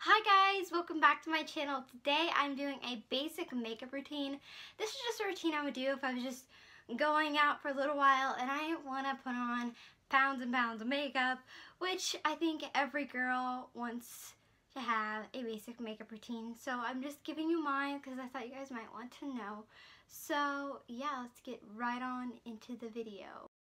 Hi guys, welcome back to my channel. Today I'm doing a basic makeup routine. This is just a routine I would do if I was just going out for a little while and I didn't want to put on pounds and pounds of makeup, which I think every girl wants to have a basic makeup routine. So I'm just giving you mine because I thought you guys might want to know. So yeah, let's get right on into the video.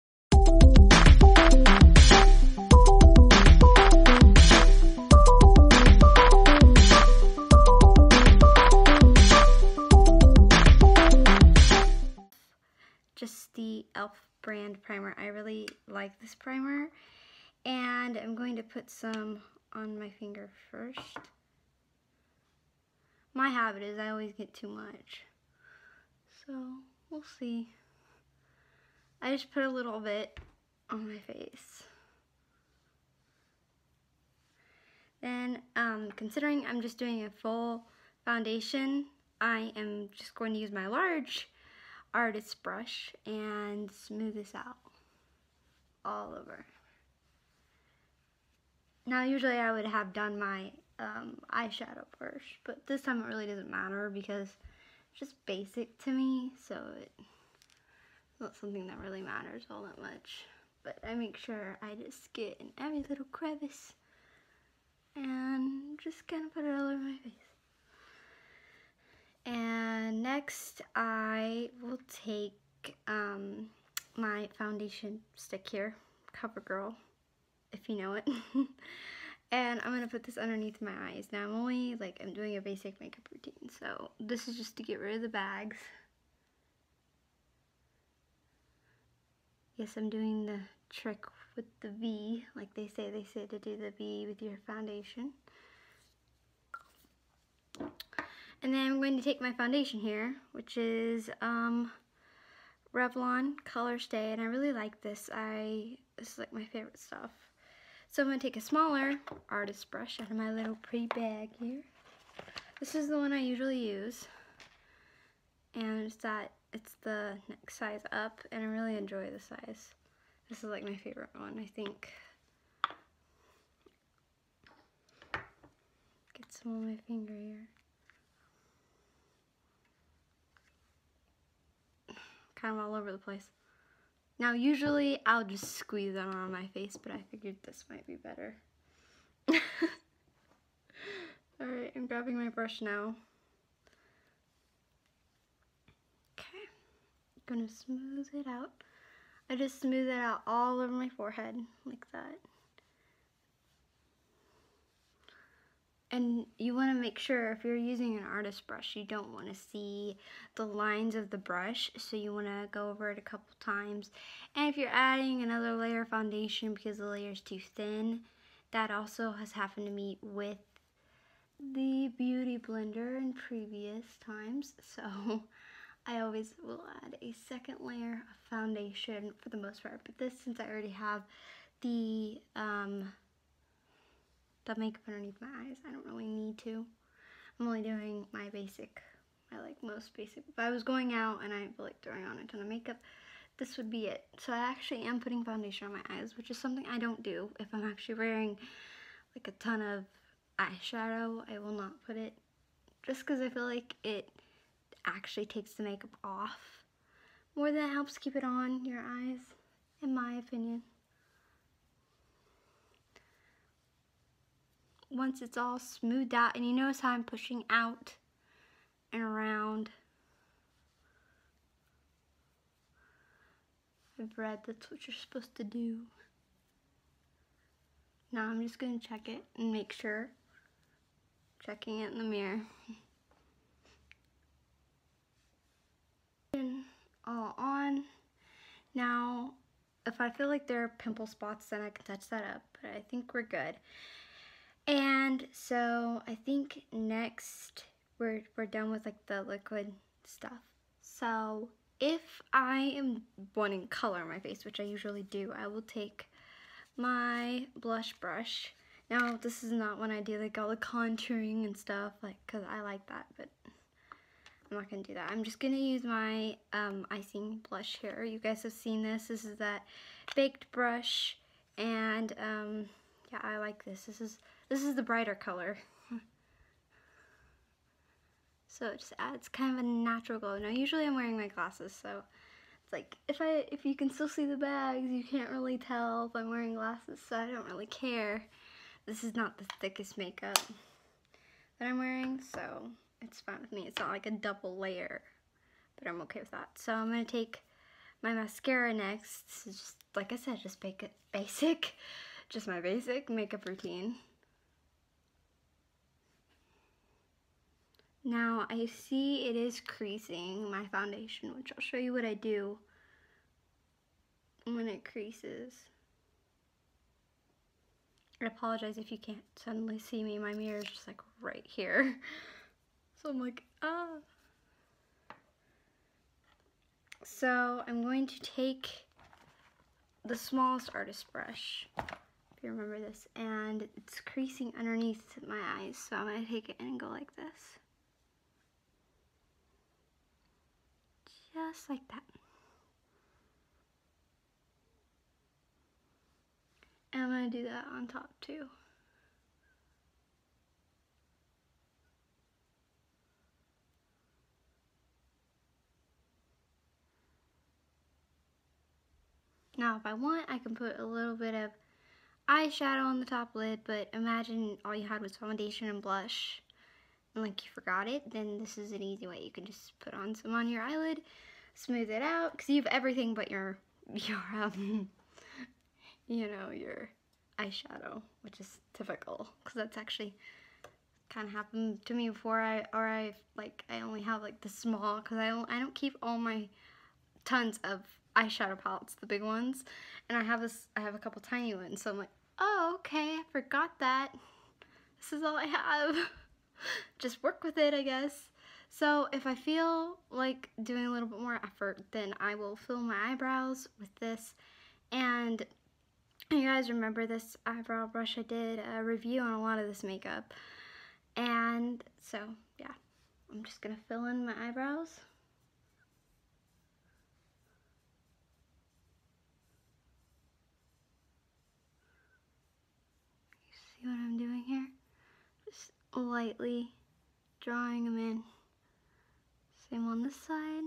Just the e.l.f. brand primer. I really like this primer, and I'm going to put some on my finger first. My habit is I always get too much, so we'll see. I just put a little bit on my face. Then, considering I'm just doing a full foundation, I am just going to use my large artist brush and smooth this out all over. Now usually I would have done my eyeshadow first, but this time it really doesn't matter because it's just basic to me, so it's not something that really matters all that much. But I make sure I just get in every little crevice and just kind of put it all over my face. And next I will take my foundation stick here, CoverGirl, if you know it. And I'm going to put this underneath my eyes. Now I'm doing a basic makeup routine, so this is just to get rid of the bags. Yes, I'm doing the trick with the V, like they say to do the V with your foundation. And then I'm going to take my foundation here, which is Revlon Color Stay, and I really like this. This is like my favorite stuff. So I'm going to take a smaller artist brush out of my little pretty bag here. This is the one I usually use, and it's the next size up, and I really enjoy the size. This is like my favorite one, I think. Get some on my finger here. Kind of all over the place. Now usually I'll just squeeze that on my face, but I figured this might be better. Alright, I'm grabbing my brush now. Okay, I'm gonna smooth it out. I just smooth it out all over my forehead, like that. And you want to make sure, if you're using an artist brush, you don't want to see the lines of the brush, so you want to go over it a couple times. And if you're adding another layer of foundation because the layer is too thin, that also has happened to me with the Beauty Blender in previous times. So I always will add a second layer of foundation for the most part. But this, since I already have the makeup underneath my eyes, I don't really need to. I'm only doing my basic, most basic. If I was going out and I feel like throwing on a ton of makeup, this would be it. So I actually am putting foundation on my eyes, which is something I don't do. If I'm actually wearing like a ton of eyeshadow, I will not put it, just because I feel like it actually takes the makeup off more than it helps keep it on your eyes, in my opinion. Once it's all smoothed out, and you notice how I'm pushing out and around. I've read that's what you're supposed to do. Now I'm just going to check it and make sure. Checking it in the mirror. All on. Now, if I feel like there are pimple spots, then I can touch that up, but I think we're good. And so I think next we're done with like the liquid stuff. So if I am wanting color on my face, which I usually do, I will take my blush brush. Now this is not when I do like all the contouring and stuff, like, cause I like that, but I'm not gonna do that. I'm just gonna use my icing blush here. You guys have seen this. This is that baked brush, and yeah, I like this. This is the brighter color. so it just adds kind of a natural glow. Now usually I'm wearing my glasses, so it's like if you can still see the bags, you can't really tell if I'm wearing glasses, so I don't really care. This is not the thickest makeup that I'm wearing, so it's fine with me. It's not like a double layer, but I'm okay with that. So I'm gonna take my mascara next. This is just, like I said, just basic, just my basic makeup routine. Now I see it is creasing my foundation, which I'll show you what I do when it creases. I apologize if you can't suddenly see me. My mirror is just like right here. So I'm like, ah. So I'm going to take the smallest artist brush, if you remember this, and it's creasing underneath my eyes. So I'm gonna take it and go like this. Just like that. And I'm gonna do that on top too. Now if I want, I can put a little bit of eyeshadow on the top lid, but imagine all you had was foundation and blush and like you forgot it, then this is an easy way. You can just put on some on your eyelid, smooth it out, because you have everything but your you know, your eyeshadow, which is typical, because that's actually kind of happened to me before. I only have like the small, because I don't keep all my tons of eyeshadow palettes, the big ones, and I have a couple tiny ones, so I'm like, oh, okay, I forgot that. This is all I have. Just work with it, I guess. So if I feel like doing a little bit more effort, then I will fill my eyebrows with this. And you guys remember this eyebrow brush? I did a review on a lot of this makeup. And so, yeah, I'm just gonna fill in my eyebrows. See what I'm doing here? Just lightly drawing them in. Same on this side.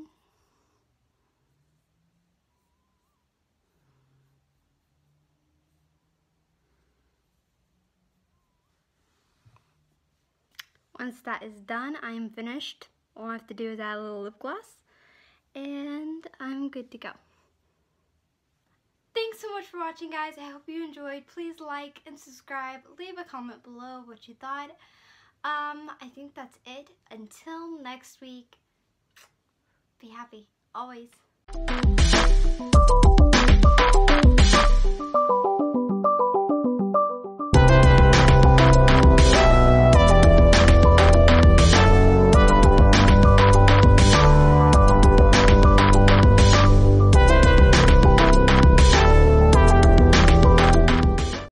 Once that is done, I am finished. All I have to do is add a little lip gloss, and I'm good to go. Thanks so much for watching, guys. I hope you enjoyed. Please like and subscribe. Leave a comment below what you thought. I think that's it. Until next week, be happy, always.